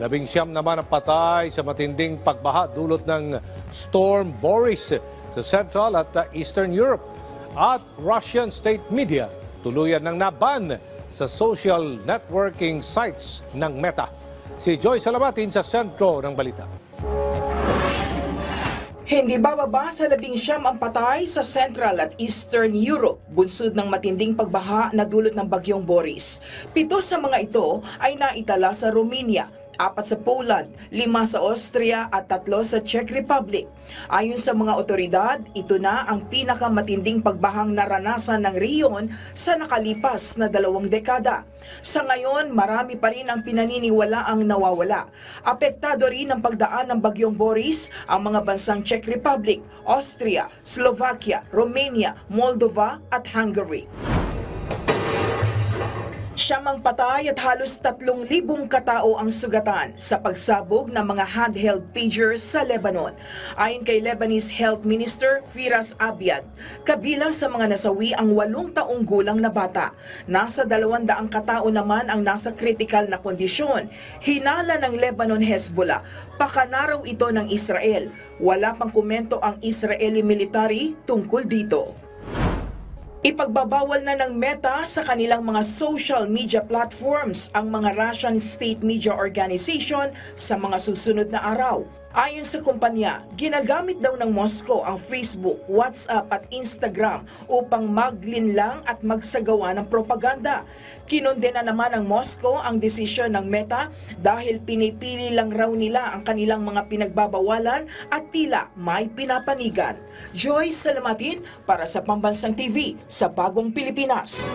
19 naman ang patay sa matinding pagbaha dulot ng Storm Boris sa Central at Eastern Europe. At Russian state media tuluyan ng naban sa social networking sites ng Meta. Si Joy Salamatin sa sentro ng balita. Hindi bababa sa 19 ang patay sa Central at Eastern Europe, bunsod ng matinding pagbaha na dulot ng bagyong Boris. 7 sa mga ito ay naitala sa Romania, 4 sa Poland, 5 sa Austria at 3 sa Czech Republic. Ayon sa mga otoridad, ito na ang pinakamatinding pagbahang naranasan ng rehiyon sa nakalipas na 2 dekada. Sa ngayon, marami pa rin ang pinaniniwala ang nawawala. Apektado rin ang pagdaan ng bagyong Boris ang mga bansang Czech Republic, Austria, Slovakia, Romania, Moldova at Hungary. Siyamang patay at halos 3,000 katao ang sugatan sa pagsabog ng mga handheld pagers sa Lebanon. Ayon kay Lebanese Health Minister Firas Abiad, kabilang sa mga nasawi ang 8 taong gulang na bata. Nasa 200 katao naman ang nasa kritikal na kondisyon. Hinala ng Lebanon Hezbollah, pakanaraw ito ng Israel. Wala pang komento ang Israeli military tungkol dito. Ipagbabawal na ng Meta sa kanilang mga social media platforms ang mga Russian state media organization sa mga susunod na araw. Ayon sa kumpanya, ginagamit daw ng Moscow ang Facebook, WhatsApp at Instagram upang maglinlang at magsagawa ng propaganda. Kinondena naman ng Moscow ang desisyon ng Meta dahil pinipili lang raw nila ang kanilang mga pinagbabawalan at tila may pinapanigan. Joy Salamatin para sa Pambansang TV sa Bagong Pilipinas.